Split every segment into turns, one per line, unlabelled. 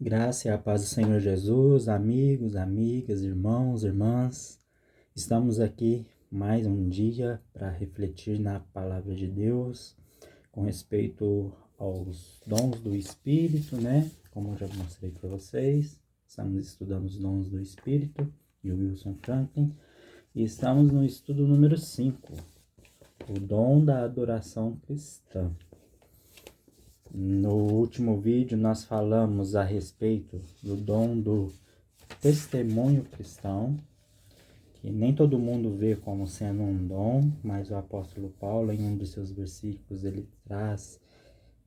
Graça e a paz do Senhor Jesus, amigos, amigas, irmãos, irmãs. Estamos aqui mais um dia para refletir na palavra de Deus com respeito aos dons do Espírito, né? Como eu já mostrei para vocês, estamos estudando os dons do Espírito de Wilson Franklin e estamos no estudo número 5, o dom da adoração cristã. No último vídeo nós falamos a respeito do dom do testemunho cristão, que nem todo mundo vê como sendo um dom, mas o apóstolo Paulo, em um de seus versículos, ele traz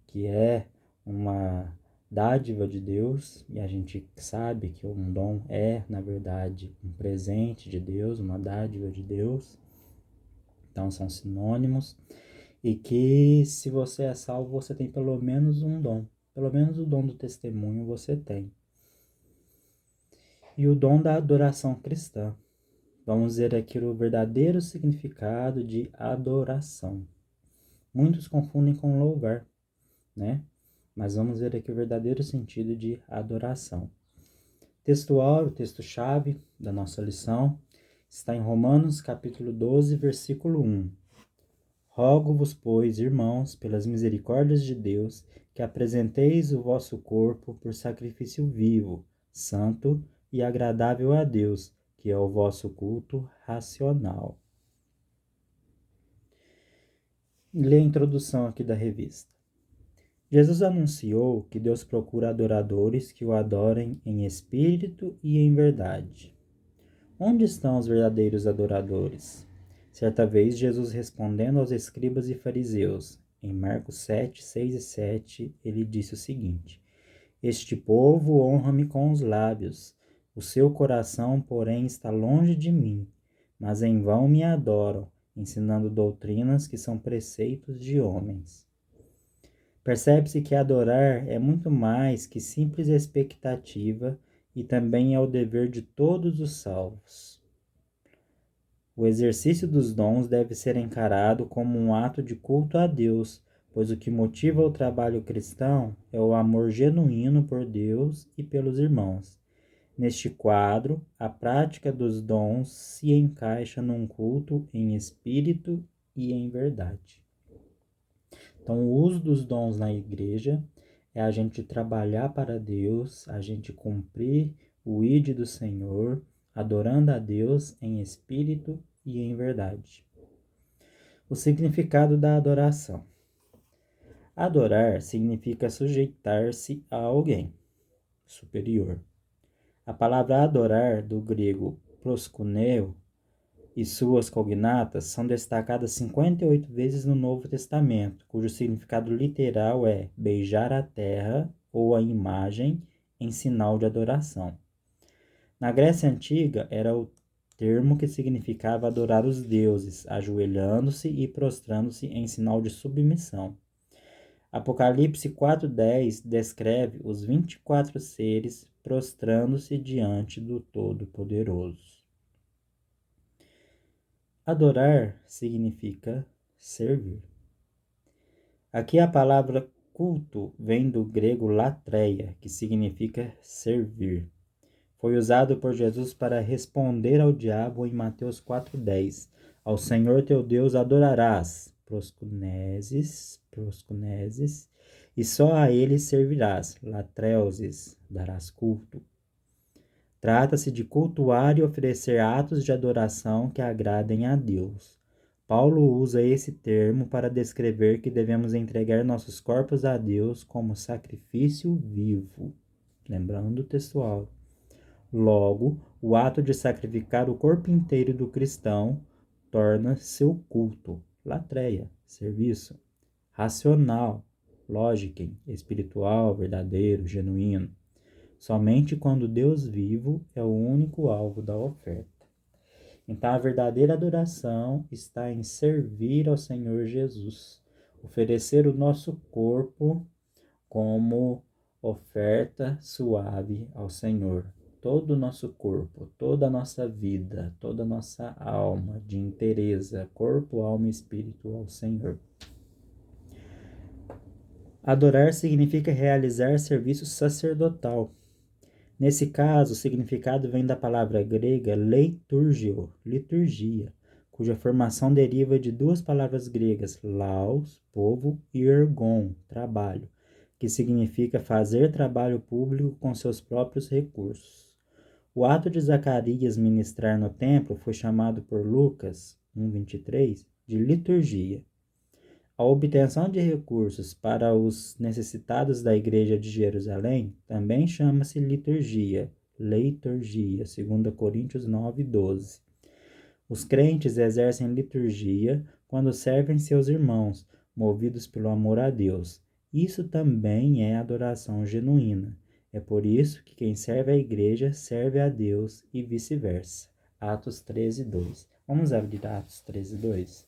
que é uma dádiva de Deus, e a gente sabe que um dom é, na verdade, um presente de Deus, uma dádiva de Deus, então são sinônimos. E que se você é salvo, você tem pelo menos um dom. Pelo menos o dom do testemunho você tem. E o dom da adoração cristã. Vamos ver aqui o verdadeiro significado de adoração. Muitos confundem com louvar, né? Mas vamos ver aqui o verdadeiro sentido de adoração. Textual, o texto-chave da nossa lição, está em Romanos capítulo 12, versículo 1. Rogo-vos, pois, irmãos, pelas misericórdias de Deus, que apresenteis o vosso corpo por sacrifício vivo, santo e agradável a Deus, que é o vosso culto racional. Lê a introdução aqui da revista. Jesus anunciou que Deus procura adoradores que o adorem em espírito e em verdade. Onde estão os verdadeiros adoradores? Certa vez, Jesus respondendo aos escribas e fariseus, em Marcos 7, 6 e 7, ele disse o seguinte: Este povo honra-me com os lábios, o seu coração, porém, está longe de mim, mas em vão me adoram, ensinando doutrinas que são preceitos de homens. Percebe-se que adorar é muito mais que simples expectativa e também é o dever de todos os salvos. O exercício dos dons deve ser encarado como um ato de culto a Deus, pois o que motiva o trabalho cristão é o amor genuíno por Deus e pelos irmãos. Neste quadro, a prática dos dons se encaixa num culto em espírito e em verdade. Então, o uso dos dons na igreja é a gente trabalhar para Deus, a gente cumprir o ID do Senhor, adorando a Deus em espírito e em verdade. O significado da adoração. Adorar significa sujeitar-se a alguém superior. A palavra adorar, do grego proskuneo, e suas cognatas são destacadas 58 vezes no Novo Testamento, cujo significado literal é beijar a terra ou a imagem em sinal de adoração. Na Grécia Antiga, era o termo que significava adorar os deuses, ajoelhando-se e prostrando-se em sinal de submissão. Apocalipse 4:10 descreve os 24 seres prostrando-se diante do Todo-Poderoso. Adorar significa servir. Aqui a palavra culto vem do grego latreia, que significa servir. Foi usado por Jesus para responder ao diabo em Mateus 4:10. Ao Senhor teu Deus adorarás, proskuneses, e só a ele servirás, latreuses, darás culto. Trata-se de cultuar e oferecer atos de adoração que agradem a Deus. Paulo usa esse termo para descrever que devemos entregar nossos corpos a Deus como sacrifício vivo. Lembrando o textual. Logo, o ato de sacrificar o corpo inteiro do cristão torna seu culto, latreia, serviço, racional, lógica, espiritual, verdadeiro, genuíno. Somente quando Deus vivo é o único alvo da oferta. Então, a verdadeira adoração está em servir ao Senhor Jesus, oferecer o nosso corpo como oferta suave ao Senhor. Todo o nosso corpo, toda a nossa vida, toda a nossa alma de inteireza, corpo, alma e espírito ao Senhor. Adorar significa realizar serviço sacerdotal. Nesse caso, o significado vem da palavra grega leiturgio, liturgia, cuja formação deriva de duas palavras gregas, laos, povo, e ergon, trabalho, que significa fazer trabalho público com seus próprios recursos. O ato de Zacarias ministrar no templo foi chamado por Lucas 1:23 de liturgia. A obtenção de recursos para os necessitados da Igreja de Jerusalém também chama-se liturgia, leiturgia, 2 Coríntios 9:12. Os crentes exercem liturgia quando servem seus irmãos, movidos pelo amor a Deus. Isso também é adoração genuína. É por isso que quem serve a Igreja serve a Deus e vice-versa. Atos 13:2. Vamos abrir Atos 13:2.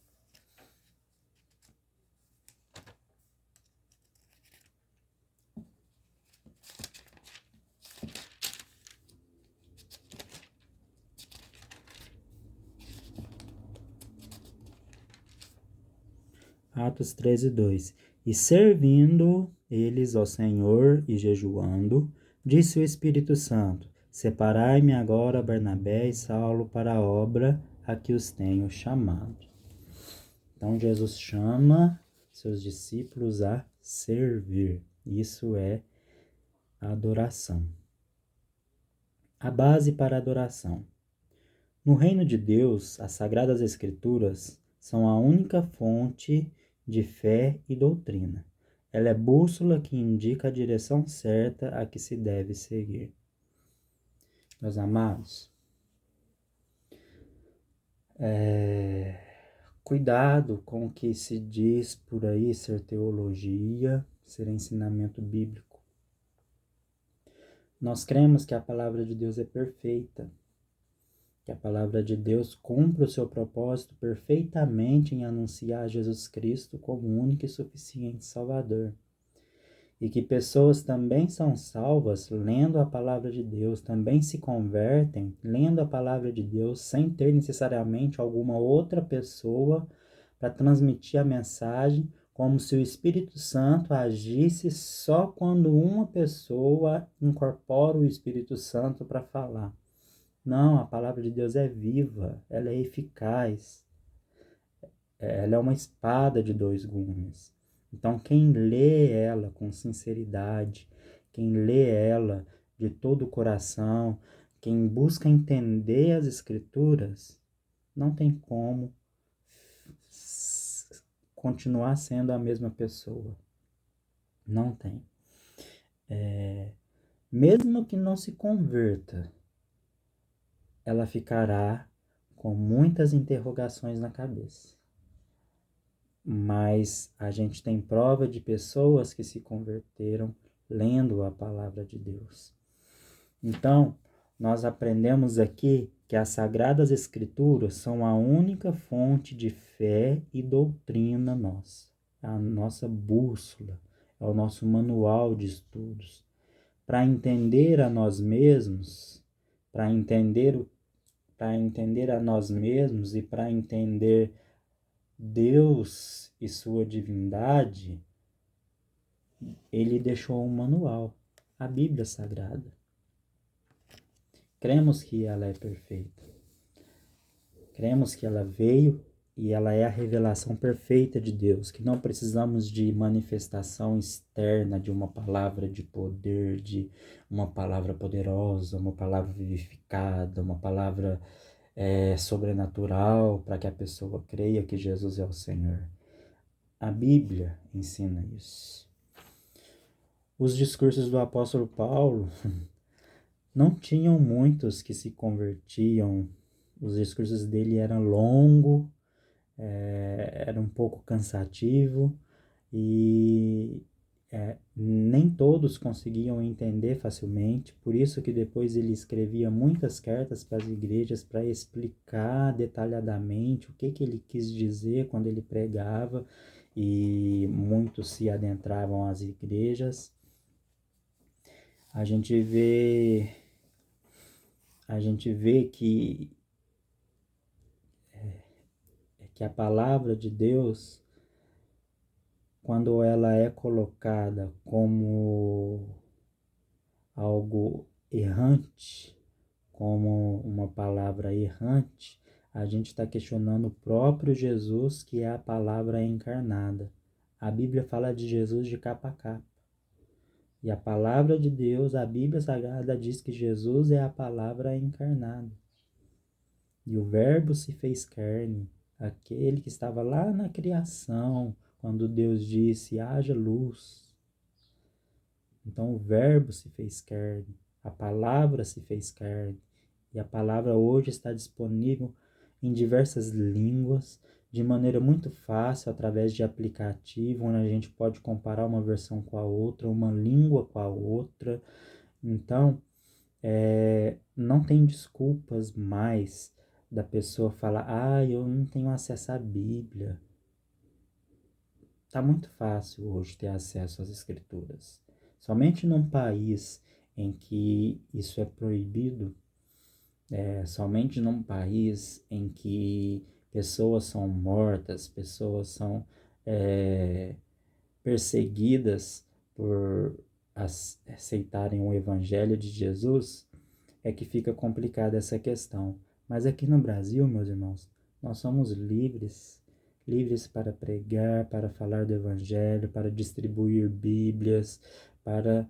Atos 13:2. E servindo eles ao Senhor e jejuando, disse o Espírito Santo: Separai-me agora Barnabé e Saulo para a obra a que os tenho chamado. Então Jesus chama seus discípulos a servir. Isso é adoração. A base para a adoração. No reino de Deus, as Sagradas Escrituras são a única fonte de fé e doutrina. Ela é bússola que indica a direção certa a que se deve seguir. Meus amados, cuidado com o que se diz por aí ser teologia, ser ensinamento bíblico. Nós cremos que a palavra de Deus é perfeita, que a palavra de Deus cumpre o seu propósito perfeitamente em anunciar Jesus Cristo como único e suficiente Salvador. E que pessoas também são salvas lendo a palavra de Deus, também se convertem lendo a palavra de Deus, sem ter necessariamente alguma outra pessoa para transmitir a mensagem, como se o Espírito Santo agisse só quando uma pessoa incorpora o Espírito Santo para falar. Não, a palavra de Deus é viva, ela é eficaz, ela é uma espada de dois gumes. Então, quem lê ela com sinceridade, quem lê ela de todo o coração, quem busca entender as Escrituras, não tem como continuar sendo a mesma pessoa. Não tem. Mesmo que não se converta, ela ficará com muitas interrogações na cabeça. Mas a gente tem prova de pessoas que se converteram lendo a palavra de Deus. Então, nós aprendemos aqui que as Sagradas Escrituras são a única fonte de fé e doutrina nossa, a nossa bússola, é o nosso manual de estudos. Para entender a nós mesmos, para entender a nós mesmos e para entender Deus e sua divindade, ele deixou um manual, a Bíblia Sagrada. Cremos que ela é perfeita. Cremos que ela veio e ela é a revelação perfeita de Deus, que não precisamos de manifestação externa de uma palavra de poder, de uma palavra poderosa, uma palavra vivificada, uma palavra sobrenatural para que a pessoa creia que Jesus é o Senhor. A Bíblia ensina isso. Os discursos do apóstolo Paulo não tinham muitos que se convertiam. Os discursos dele eram longos, era um pouco cansativo e nem todos conseguiam entender facilmente, por isso que depois ele escrevia muitas cartas para as igrejas para explicar detalhadamente o que ele quis dizer quando ele pregava, e muitos se adentravam às igrejas. A gente vê que a palavra de Deus, quando ela é colocada como algo errante como uma palavra errante, a gente está questionando o próprio Jesus, que é a palavra encarnada. A Bíblia fala de Jesus de capa a capa. E a palavra de Deus, a Bíblia Sagrada, diz que Jesus é a palavra encarnada. E o Verbo se fez carne, aquele que estava lá na criação, quando Deus disse, haja luz. Então o Verbo se fez carne, a palavra se fez carne. E a palavra hoje está disponível em diversas línguas, de maneira muito fácil, através de aplicativo, onde a gente pode comparar uma versão com a outra, uma língua com a outra. Então, não tem desculpas mais da pessoa falar, eu não tenho acesso à Bíblia. Está muito fácil hoje ter acesso às Escrituras. Somente num país em que isso é proibido, somente num país em que pessoas são mortas, pessoas são perseguidas por aceitarem o Evangelho de Jesus, é que fica complicada essa questão. Mas aqui no Brasil, meus irmãos, nós somos livres, livres para pregar, para falar do Evangelho, para distribuir Bíblias, para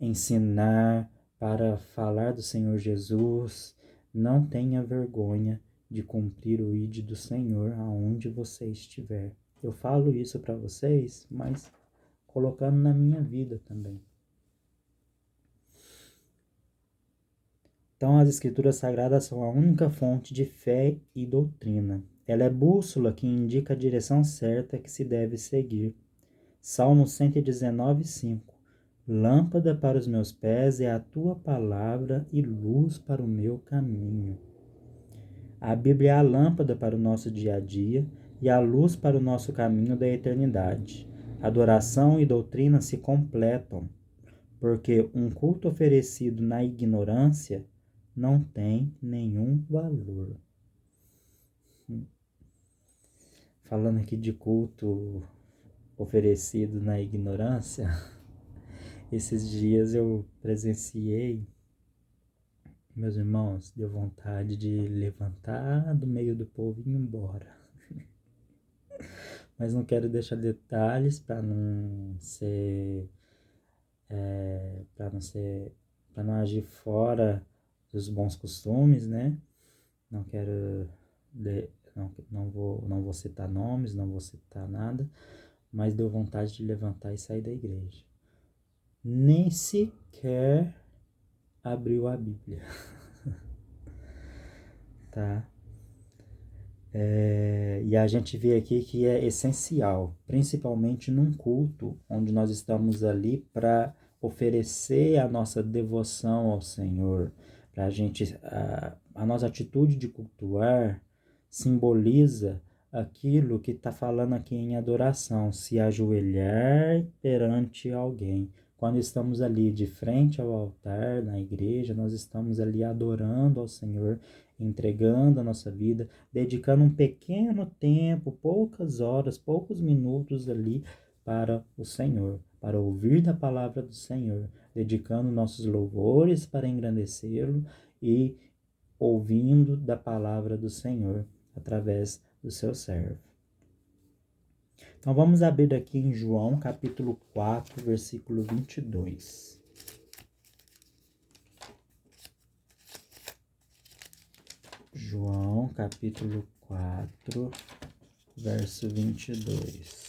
ensinar, para falar do Senhor Jesus. Não tenha vergonha de cumprir o ID do Senhor aonde você estiver. Eu falo isso para vocês, mas colocando na minha vida também. Então, as Escrituras Sagradas são a única fonte de fé e doutrina. Ela é bússola que indica a direção certa que se deve seguir. Salmo 119, 5. Lâmpada para os meus pés é a tua palavra e luz para o meu caminho. A Bíblia é a lâmpada para o nosso dia a dia e a luz para o nosso caminho da eternidade. Adoração e doutrina se completam, porque um culto oferecido na ignorância não tem nenhum valor. Falando aqui de culto oferecido na ignorância, esses dias eu presenciei, meus irmãos, deu vontade de levantar do meio do povo e ir embora. Mas não quero deixar detalhes para não ser, para não agir fora dos bons costumes, né? Não quero, não vou citar nomes, não vou citar nada, mas deu vontade de levantar e sair da igreja. Nem sequer abriu a Bíblia, tá? E a gente vê aqui que é essencial, principalmente num culto, onde nós estamos ali para oferecer a nossa devoção ao Senhor, para a nossa atitude de cultuar simboliza aquilo que está falando aqui em adoração, se ajoelhar perante alguém. Quando estamos ali de frente ao altar, na igreja, nós estamos ali adorando ao Senhor, entregando a nossa vida, dedicando um pequeno tempo, poucas horas, poucos minutos ali para o Senhor, para ouvir da palavra do Senhor, dedicando nossos louvores para engrandecê-lo e ouvindo da palavra do Senhor através do seu servo. Então vamos abrir aqui em João capítulo 4, versículo 22. João capítulo 4, verso 22.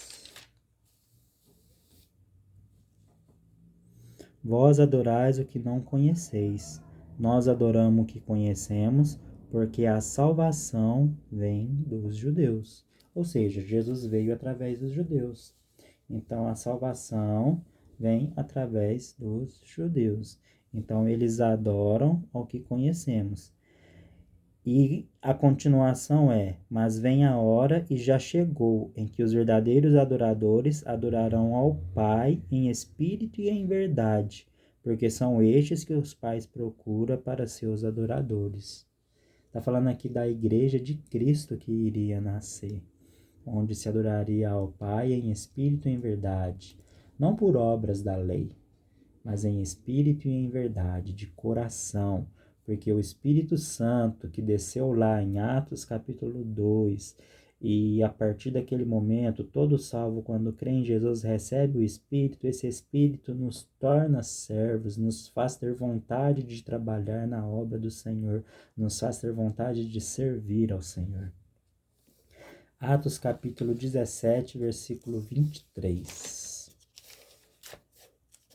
Vós adorais o que não conheceis, nós adoramos o que conhecemos, porque a salvação vem dos judeus. Ou seja, Jesus veio através dos judeus. Então, a salvação vem através dos judeus. Então, eles adoram ao que conhecemos. E a continuação é: mas vem a hora e já chegou, em que os verdadeiros adoradores adorarão ao Pai em espírito e em verdade, porque são estes que os pais procuram para seus adoradores. Está falando aqui da igreja de Cristo que iria nascer, onde se adoraria ao Pai em espírito e em verdade, não por obras da lei, mas em espírito e em verdade, de coração, porque o Espírito Santo que desceu lá em Atos capítulo 2, e a partir daquele momento, todo salvo, quando crê em Jesus, recebe o Espírito, esse Espírito nos torna servos, nos faz ter vontade de trabalhar na obra do Senhor, nos faz ter vontade de servir ao Senhor. Atos capítulo 17, versículo 23.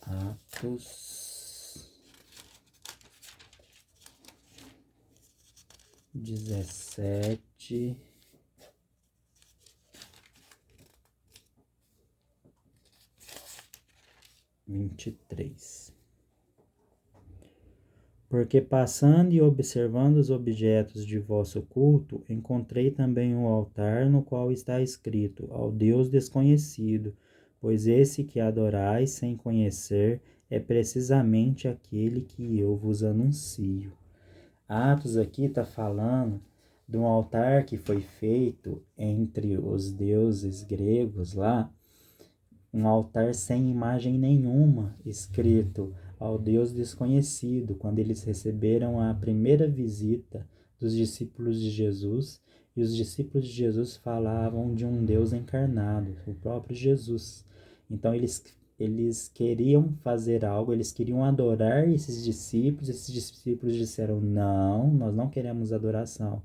Atos 17, 23. Porque passando e observando os objetos de vosso culto, encontrei também um altar no qual está escrito: ao Deus desconhecido, pois esse que adorais sem conhecer é precisamente aquele que eu vos anuncio. Atos aqui está falando de um altar que foi feito entre os deuses gregos lá, um altar sem imagem nenhuma, escrito ao Deus desconhecido, quando eles receberam a primeira visita dos discípulos de Jesus, e os discípulos de Jesus falavam de um Deus encarnado, o próprio Jesus. Então eles queriam fazer algo, eles queriam adorar esses discípulos disseram: não, nós não queremos adoração.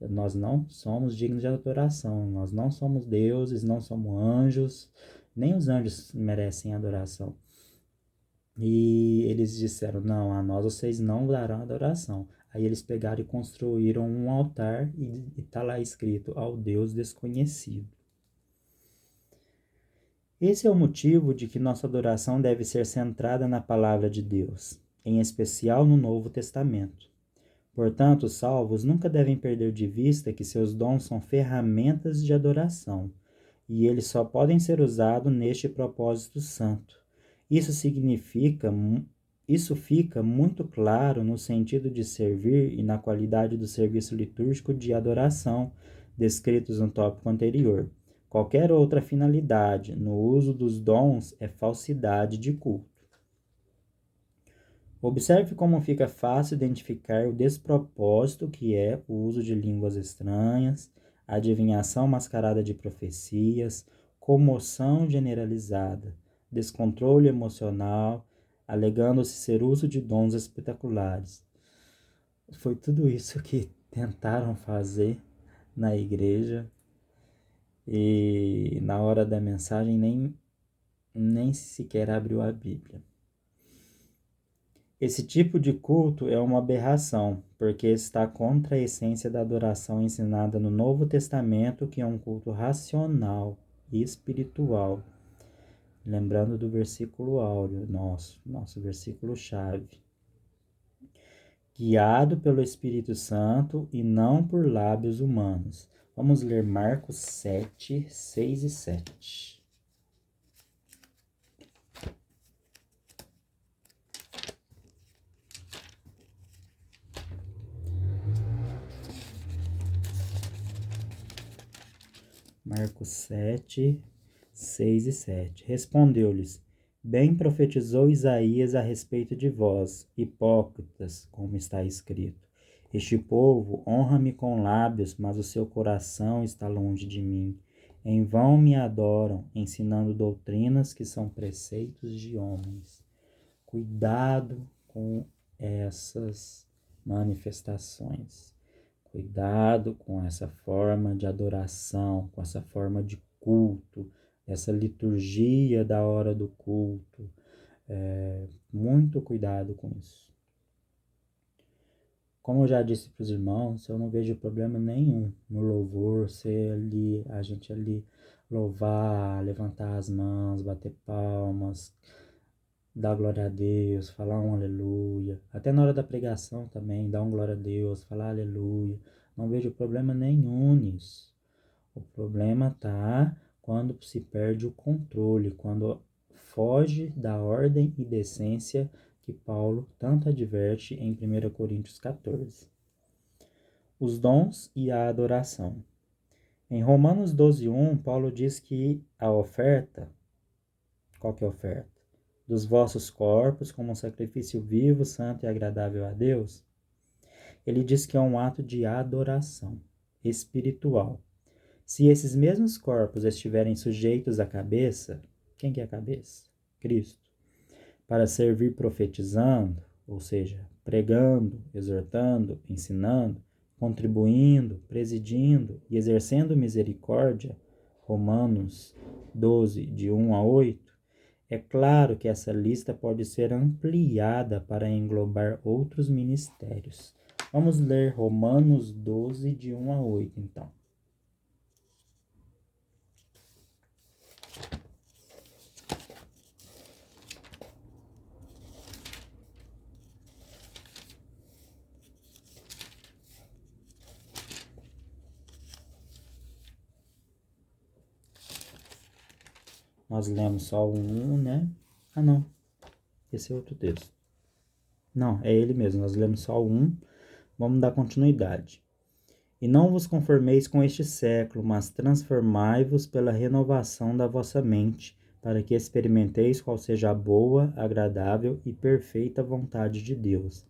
Nós não somos dignos de adoração, nós não somos deuses, não somos anjos, nem os anjos merecem adoração. E eles disseram: não, a nós vocês não darão adoração. Aí eles pegaram e construíram um altar e está lá escrito: ao Deus desconhecido. Esse é o motivo de que nossa adoração deve ser centrada na palavra de Deus, em especial no Novo Testamento. Portanto, os salvos nunca devem perder de vista que seus dons são ferramentas de adoração, e eles só podem ser usados neste propósito santo. Isso fica muito claro no sentido de servir e na qualidade do serviço litúrgico de adoração, descritos no tópico anterior. Qualquer outra finalidade no uso dos dons é falsidade de culto. Observe como fica fácil identificar o despropósito que é o uso de línguas estranhas, adivinhação mascarada de profecias, comoção generalizada, descontrole emocional, alegando-se ser uso de dons espetaculares. Foi tudo isso que tentaram fazer na igreja e na hora da mensagem nem sequer abriu a Bíblia. Esse tipo de culto é uma aberração, porque está contra a essência da adoração ensinada no Novo Testamento, que é um culto racional e espiritual. Lembrando do versículo áureo, nosso versículo-chave. Guiado pelo Espírito Santo e não por lábios humanos. Vamos ler Marcos 7, 6 e 7. Marcos 7, 6 e 7. Respondeu-lhes: bem profetizou Isaías a respeito de vós, hipócritas, como está escrito. Este povo honra-me com lábios, mas o seu coração está longe de mim. Em vão me adoram, ensinando doutrinas que são preceitos de homens. Cuidado com essas manifestações. Cuidado com essa forma de adoração, com essa forma de culto, essa liturgia da hora do culto. Muito cuidado com isso. Como eu já disse para os irmãos, eu não vejo problema nenhum no louvor, a gente ali louvar, levantar as mãos, bater palmas, dar glória a Deus, falar um aleluia. Até na hora da pregação também, dar um glória a Deus, falar aleluia. Não vejo problema nenhum nisso. O problema tá quando se perde o controle, quando foge da ordem e decência que Paulo tanto adverte em 1 Coríntios 14. Os dons e a adoração. Em Romanos 12:1, Paulo diz que a oferta, qual que é a oferta? dos vossos corpos como um sacrifício vivo, santo e agradável a Deus? Ele diz que é um ato de adoração espiritual. Se esses mesmos corpos estiverem sujeitos à cabeça, quem que é a cabeça? Cristo. Para servir profetizando, ou seja, pregando, exortando, ensinando, contribuindo, presidindo e exercendo misericórdia, Romanos 12, de 1 a 8, é claro que essa lista pode ser ampliada para englobar outros ministérios. Vamos ler Romanos 12, de 1 a 8, então. Nós lemos só o 1, né? Ah, não. Esse é outro texto. Não, é ele mesmo. Nós lemos só o 1. Vamos dar continuidade. E não vos conformeis com este século, mas transformai-vos pela renovação da vossa mente, para que experimenteis qual seja a boa, agradável e perfeita vontade de Deus.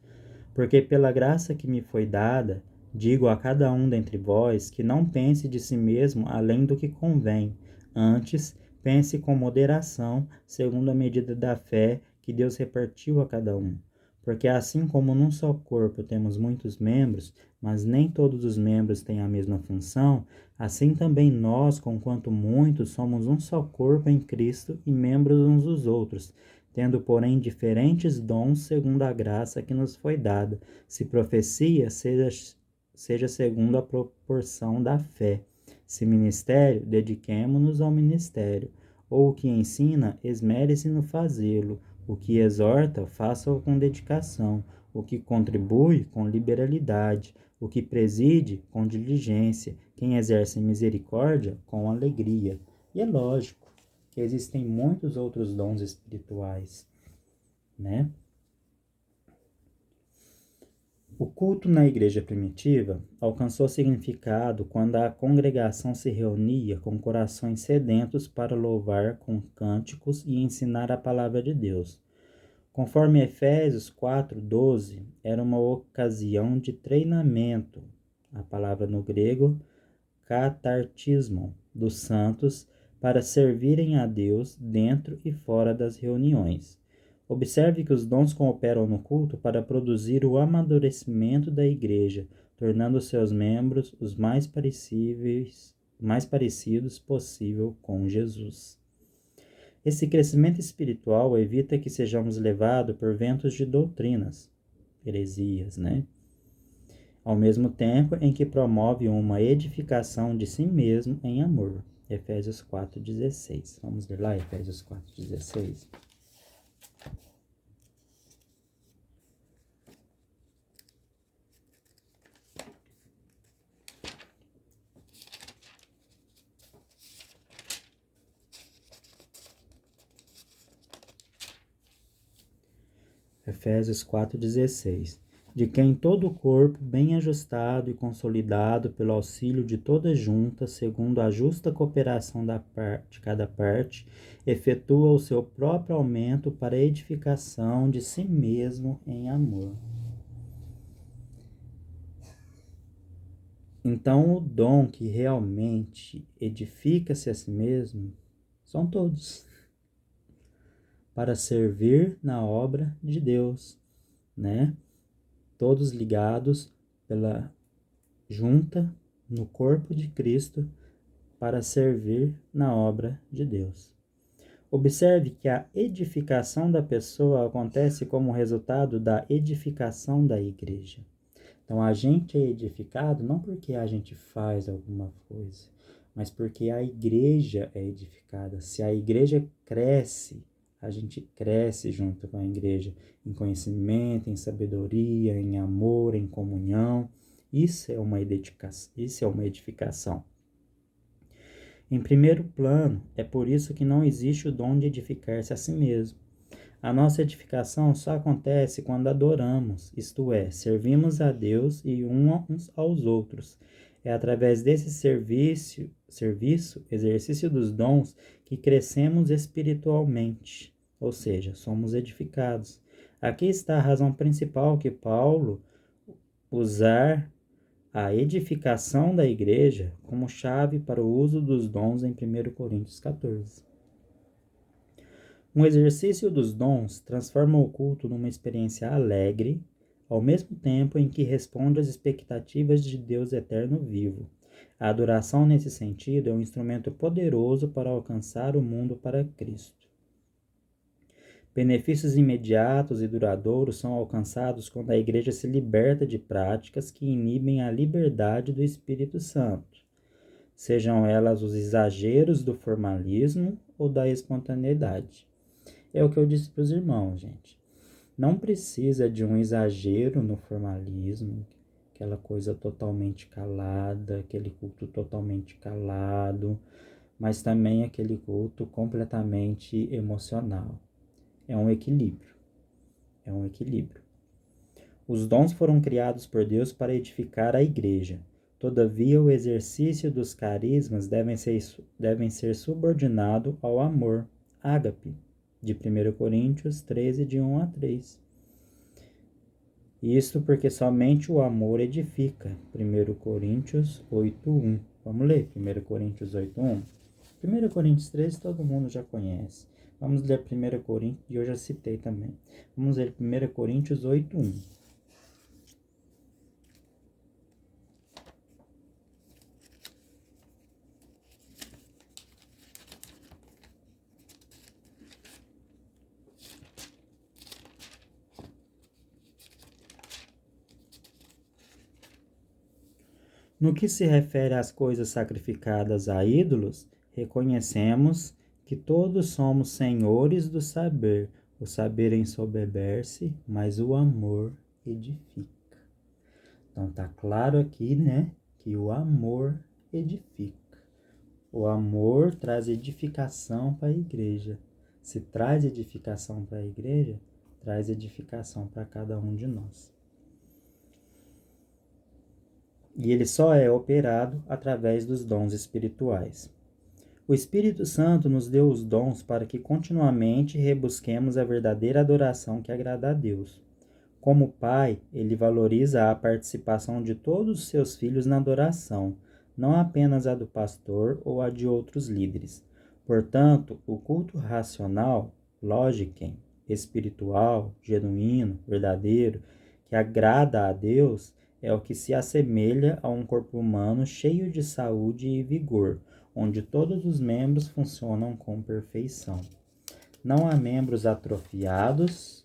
Porque pela graça que me foi dada, digo a cada um dentre vós que não pense de si mesmo além do que convém, antes pense com moderação, segundo a medida da fé que Deus repartiu a cada um. Porque assim como num só corpo temos muitos membros, mas nem todos os membros têm a mesma função, assim também nós, conquanto muitos, somos um só corpo em Cristo e membros uns dos outros, tendo, porém, diferentes dons segundo a graça que nos foi dada. Se profecia, seja segundo a proporção da fé. Se ministério, dediquemo-nos ao ministério. Ou o que ensina, esmere-se no fazê-lo. O que exorta, faça-o com dedicação. O que contribui, com liberalidade. O que preside, com diligência. Quem exerce misericórdia, com alegria. E é lógico que existem muitos outros dons espirituais, né? O culto na igreja primitiva alcançou significado quando a congregação se reunia com corações sedentos para louvar com cânticos e ensinar a palavra de Deus. Conforme Efésios 4:12, era uma ocasião de treinamento, a palavra no grego, catartismo, dos santos para servirem a Deus dentro e fora das reuniões. Observe que os dons cooperam no culto para produzir o amadurecimento da igreja, tornando seus membros os mais parecidos possível com Jesus. Esse crescimento espiritual evita que sejamos levados por ventos de doutrinas, heresias, né? Ao mesmo tempo em que promove uma edificação de si mesmo em amor. Efésios 4:16. Vamos ler lá, Efésios 4:16. Efésios 4:16. De quem todo o corpo, bem ajustado e consolidado pelo auxílio de toda junta, segundo a justa cooperação de cada parte, efetua o seu próprio aumento para a edificação de si mesmo em amor. Então, o dom que realmente edifica-se a si mesmo são todos, para servir na obra de Deus, né? Todos ligados pela junta no corpo de Cristo para servir na obra de Deus. Observe que a edificação da pessoa acontece como resultado da edificação da igreja. Então, a gente é edificado não porque a gente faz alguma coisa, mas porque a igreja é edificada. Se a igreja cresce, a gente cresce junto com a igreja em conhecimento, em sabedoria, em amor, em comunhão. Isso é uma edificação. Em primeiro plano, é por isso que não existe o dom de edificar-se a si mesmo. A nossa edificação só acontece quando adoramos, isto é, servimos a Deus e uns aos outros. É através desse exercício dos dons, que crescemos espiritualmente. ou seja, somos edificados. Aqui está a razão principal que Paulo usar a edificação da igreja como chave para o uso dos dons em 1 Coríntios 14. Um exercício dos dons transforma o culto numa experiência alegre, ao mesmo tempo em que responde às expectativas de Deus eterno vivo. A adoração, nesse sentido, é um instrumento poderoso para alcançar o mundo para Cristo. Benefícios imediatos e duradouros são alcançados quando a igreja se liberta de práticas que inibem a liberdade do Espírito Santo, sejam elas os exageros do formalismo ou da espontaneidade. É o que eu disse para os irmãos, gente. Não precisa de um exagero no formalismo, aquela coisa totalmente calada, aquele culto totalmente calado, mas também aquele culto completamente emocional. É um equilíbrio. É um equilíbrio. Os dons foram criados por Deus para edificar a igreja. Todavia, o exercício dos carismas devem ser subordinado ao amor, ágape, de 1 Coríntios 13, de 1 a 3. Isto porque somente o amor edifica. 1 Coríntios 8:1. Vamos ler 1 Coríntios 8:1. 1 Coríntios 13 todo mundo já conhece. Vamos ler 1 Coríntios, e eu já citei também. Vamos ler 1 Coríntios 8:1. No que se refere às coisas sacrificadas a ídolos, reconhecemos que todos somos senhores do saber. O saber ensoberbece, mas o amor edifica. Então tá claro aqui, né, que o amor edifica. O amor traz edificação para a igreja. Se traz edificação para a igreja, traz edificação para cada um de nós. E ele só é operado através dos dons espirituais. O Espírito Santo nos deu os dons para que continuamente rebusquemos a verdadeira adoração que agrada a Deus. Como pai, ele valoriza a participação de todos os seus filhos na adoração, não apenas a do pastor ou a de outros líderes. Portanto, o culto racional, lógico, espiritual, genuíno, verdadeiro, que agrada a Deus, é o que se assemelha a um corpo humano cheio de saúde e vigor, onde todos os membros funcionam com perfeição. Não há membros atrofiados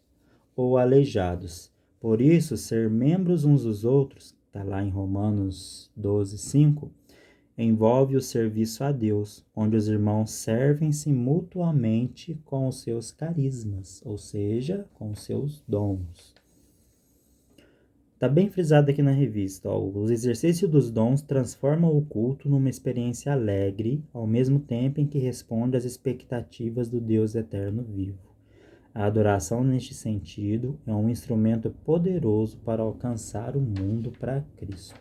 ou aleijados. Por isso, ser membros uns dos outros, está lá em Romanos 12:5, envolve o serviço a Deus, onde os irmãos servem-se mutuamente com os seus carismas, ou seja, com os seus dons. Está bem frisado aqui na revista, ó, os exercícios dos dons transformam o culto numa experiência alegre, ao mesmo tempo em que responde às expectativas do Deus eterno vivo. A adoração, neste sentido, é um instrumento poderoso para alcançar o mundo para Cristo.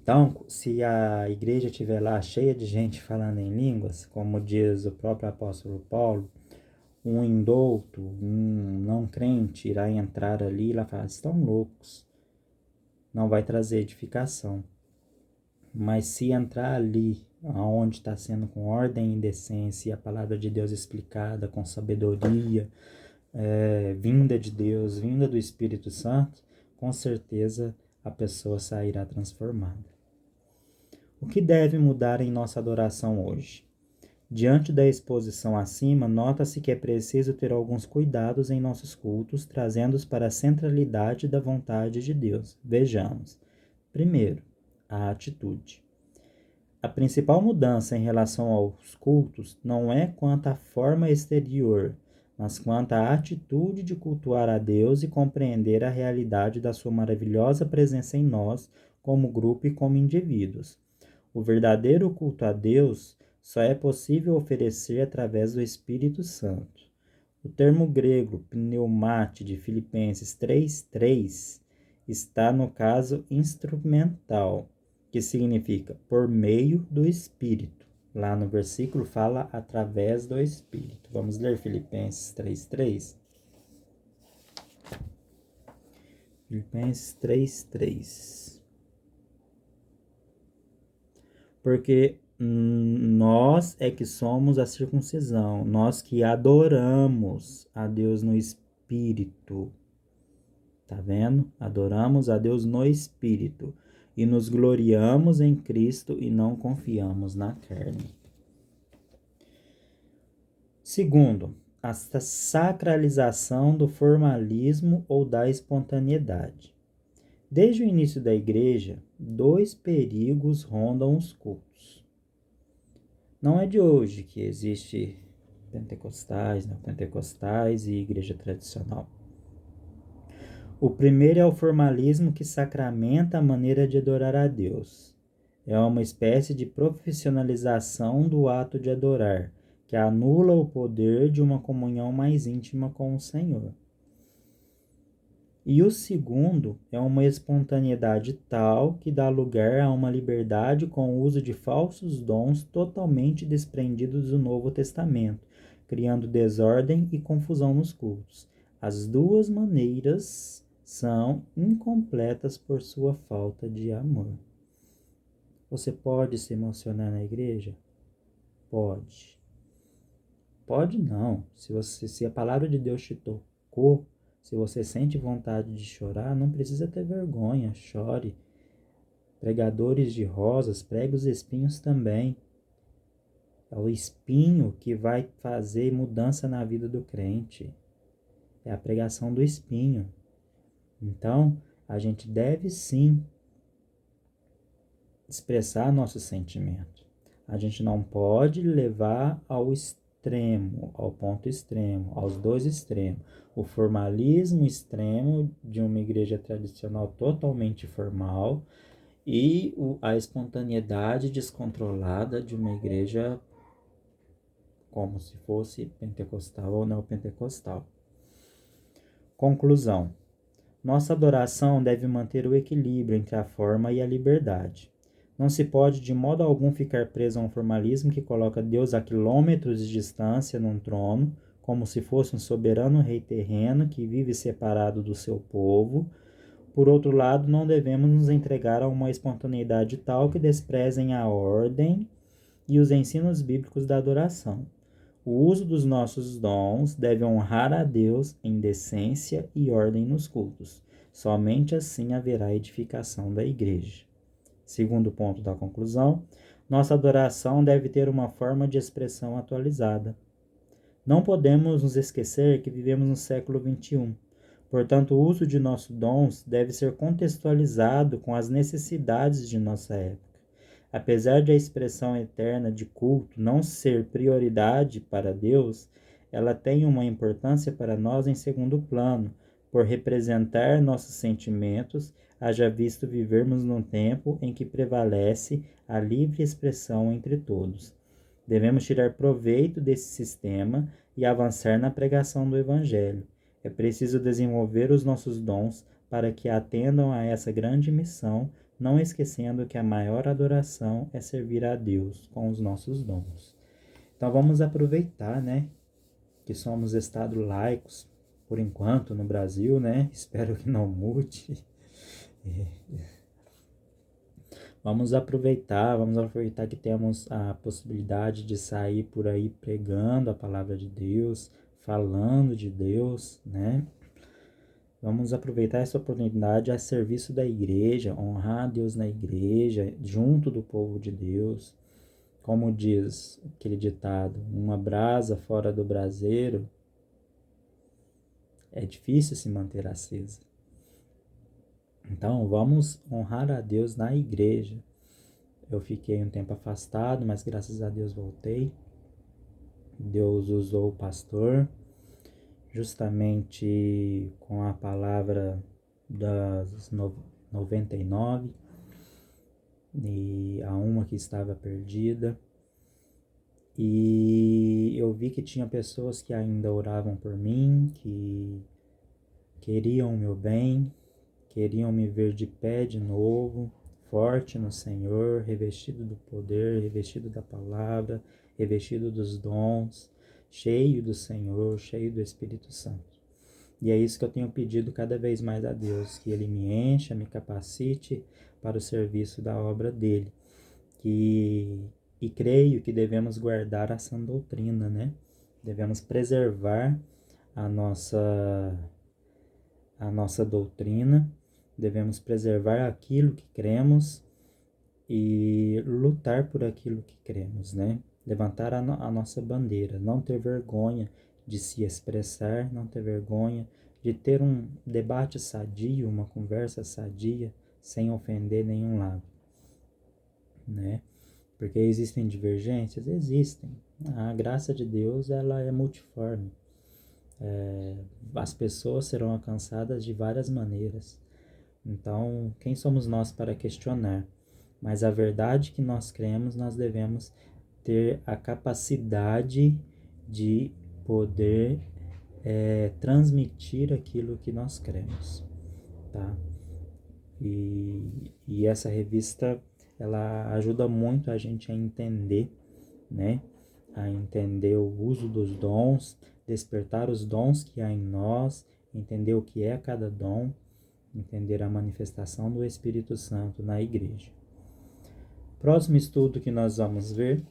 Então, se a igreja estiver lá cheia de gente falando em línguas, como diz o próprio apóstolo Paulo, um indouto, um não crente irá entrar ali e vai falar, estão loucos, não vai trazer edificação. Mas se entrar ali, onde está sendo com ordem e decência, e a palavra de Deus explicada com sabedoria, vinda de Deus, vinda do Espírito Santo, com certeza a pessoa sairá transformada. O que deve mudar em nossa adoração hoje? Diante da exposição acima, nota-se que é preciso ter alguns cuidados em nossos cultos, trazendo-os para a centralidade da vontade de Deus. Vejamos. Primeiro, a atitude. A principal mudança em relação aos cultos não é quanto à forma exterior, mas quanto à atitude de cultuar a Deus e compreender a realidade da sua maravilhosa presença em nós, como grupo e como indivíduos. O verdadeiro culto a Deus só é possível oferecer através do Espírito Santo. O termo grego pneumate de Filipenses 3:3 está no caso instrumental, que significa por meio do Espírito. Lá no versículo fala através do Espírito. Vamos ler Filipenses 3:3. Filipenses 3:3. Porque nós é que somos a circuncisão, nós que adoramos a Deus no Espírito. Tá vendo? Adoramos a Deus no Espírito e nos gloriamos em Cristo e não confiamos na carne. Segundo, a sacralização do formalismo ou da espontaneidade. Desde o início da Igreja, dois perigos rondam os cultos. Não é de hoje que existe pentecostais, neopentecostais e igreja tradicional. O primeiro é o formalismo que sacramenta a maneira de adorar a Deus. É uma espécie de profissionalização do ato de adorar, que anula o poder de uma comunhão mais íntima com o Senhor. E o segundo é uma espontaneidade tal que dá lugar a uma liberdade com o uso de falsos dons totalmente desprendidos do Novo Testamento, criando desordem e confusão nos cultos. As duas maneiras são incompletas por sua falta de amor. Você pode se emocionar na igreja? Pode. Pode não. Se a palavra de Deus te tocou, se você sente vontade de chorar, não precisa ter vergonha, chore. Pregadores de rosas, pregue os espinhos também. É o espinho que vai fazer mudança na vida do crente. É a pregação do espinho. Então, a gente deve sim expressar nosso sentimento. A gente não pode levar ao extremo, ao ponto extremo, aos dois extremos. O formalismo extremo de uma igreja tradicional totalmente formal e a espontaneidade descontrolada de uma igreja como se fosse pentecostal ou neopentecostal. Conclusão. Nossa adoração deve manter o equilíbrio entre a forma e a liberdade. Não se pode de modo algum ficar preso a um formalismo que coloca Deus a quilômetros de distância num trono, como se fosse um soberano rei terreno que vive separado do seu povo. Por outro lado, não devemos nos entregar a uma espontaneidade tal que desprezem a ordem e os ensinos bíblicos da adoração. O uso dos nossos dons deve honrar a Deus em decência e ordem nos cultos. Somente assim haverá edificação da igreja. Segundo ponto da conclusão, nossa adoração deve ter uma forma de expressão atualizada. Não podemos nos esquecer que vivemos no século XXI. Portanto, o uso de nossos dons deve ser contextualizado com as necessidades de nossa época. Apesar de a expressão eterna de culto não ser prioridade para Deus, ela tem uma importância para nós em segundo plano, por representar nossos sentimentos, haja visto vivermos num tempo em que prevalece a livre expressão entre todos. Devemos tirar proveito desse sistema e avançar na pregação do Evangelho. É preciso desenvolver os nossos dons para que atendam a essa grande missão, não esquecendo que a maior adoração é servir a Deus com os nossos dons. Então vamos aproveitar, que somos Estado laicos, por enquanto, no Brasil, Espero que não mude. Vamos aproveitar que temos a possibilidade de sair por aí pregando a palavra de Deus, falando de Deus, Vamos aproveitar essa oportunidade a serviço da igreja, honrar a Deus na igreja, junto do povo de Deus. Como diz aquele ditado, uma brasa fora do braseiro é difícil se manter acesa. Então, vamos honrar a Deus na igreja. Eu fiquei um tempo afastado, mas graças a Deus voltei. Deus usou o pastor justamente com a palavra das 99 e a uma que estava perdida. E eu vi que tinha pessoas que ainda oravam por mim, que queriam o meu bem, queriam me ver de pé de novo, forte no Senhor, revestido do poder, revestido da palavra, revestido dos dons, cheio do Senhor, cheio do Espírito Santo. E é isso que eu tenho pedido cada vez mais a Deus, que Ele me encha, me capacite para o serviço da obra dEle. E creio que devemos guardar a sã doutrina, né? Devemos preservar a nossa doutrina, devemos preservar aquilo que cremos e lutar por aquilo que cremos, né? Levantar a nossa bandeira, não ter vergonha de se expressar, não ter vergonha de ter um debate sadio, uma conversa sadia, sem ofender nenhum lado, né? Porque existem divergências? Existem. A graça de Deus, ela é multiforme. As pessoas serão alcançadas de várias maneiras. Então, quem somos nós para questionar? Mas a verdade que nós cremos, nós devemos ter a capacidade de poder transmitir aquilo que nós cremos, tá? E essa revista, ela ajuda muito a gente a entender, né? A entender o uso dos dons, despertar os dons que há em nós, entender o que é cada dom, entender a manifestação do Espírito Santo na igreja. Próximo estudo que nós vamos ver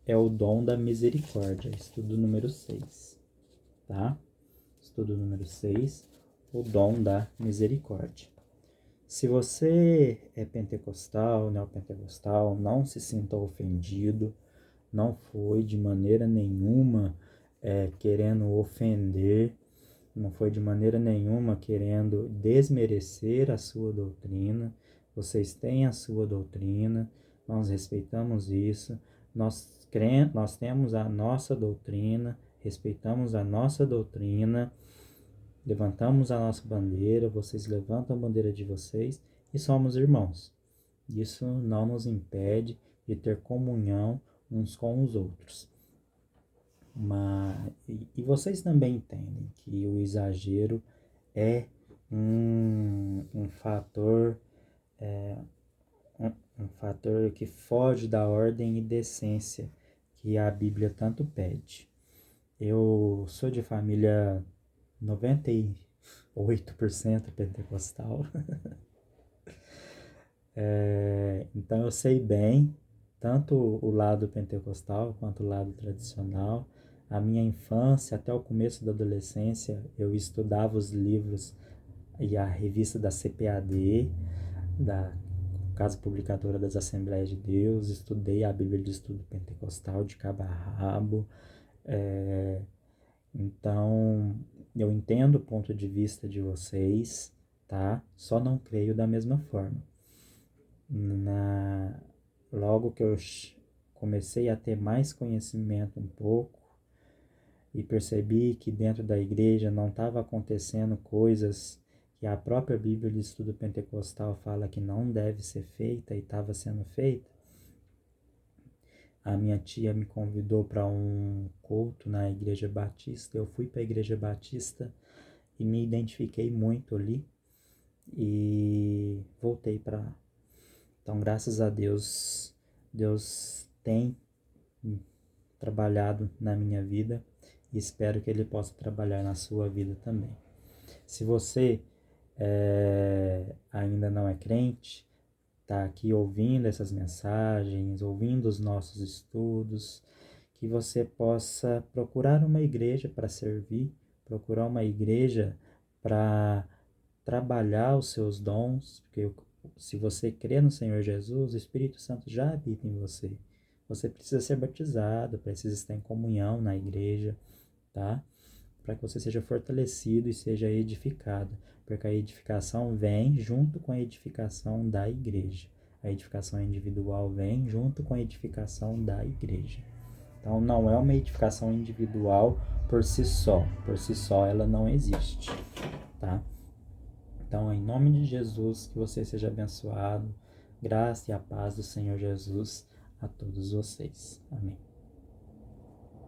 é o dom da misericórdia, estudo número 6, tá? Estudo número 6, o dom da misericórdia. Se você é pentecostal, neopentecostal, não se sinta ofendido, não foi de maneira nenhuma querendo ofender, não foi de maneira nenhuma querendo desmerecer a sua doutrina. Vocês têm a sua doutrina, nós respeitamos isso, nós temos a nossa doutrina, respeitamos a nossa doutrina, levantamos a nossa bandeira, vocês levantam a bandeira de vocês e somos irmãos. Isso não nos impede de ter comunhão uns com os outros. E vocês também entendem que o exagero é um fator um fator que foge da ordem e decência que a Bíblia tanto pede. Eu sou de família 98% pentecostal. Então eu sei bem tanto o lado pentecostal quanto o lado tradicional. A minha infância até o começo da adolescência eu estudava os livros e a revista da CPAD, da Casa Publicadora das Assembleias de Deus, estudei a Bíblia de Estudo Pentecostal de cabo a rabo. Então, eu entendo o ponto de vista de vocês, tá? Só não creio da mesma forma. Logo que eu comecei a ter mais conhecimento um pouco e percebi que dentro da igreja não estava acontecendo coisas que a própria Bíblia de Estudo Pentecostal fala que não deve ser feita e estava sendo feita, a minha tia me convidou para um culto na Igreja Batista. Eu fui para a Igreja Batista e me identifiquei muito ali e voltei para lá. Então, graças a Deus, Deus tem trabalhado na minha vida e espero que Ele possa trabalhar na sua vida também. Se você ainda não é crente, está aqui ouvindo essas mensagens, ouvindo os nossos estudos, que você possa procurar uma igreja para servir, procurar uma igreja para trabalhar os seus dons, porque se você crê no Senhor Jesus, o Espírito Santo já habita em você. Você precisa ser batizado, precisa estar em comunhão na igreja, tá? Para que você seja fortalecido e seja edificado, porque a edificação vem junto com a edificação da igreja. A edificação individual vem junto com a edificação da igreja. Então, não é uma edificação individual por si só ela não existe, tá? Então, em nome de Jesus, que você seja abençoado, graça e a paz do Senhor Jesus a todos vocês. Amém.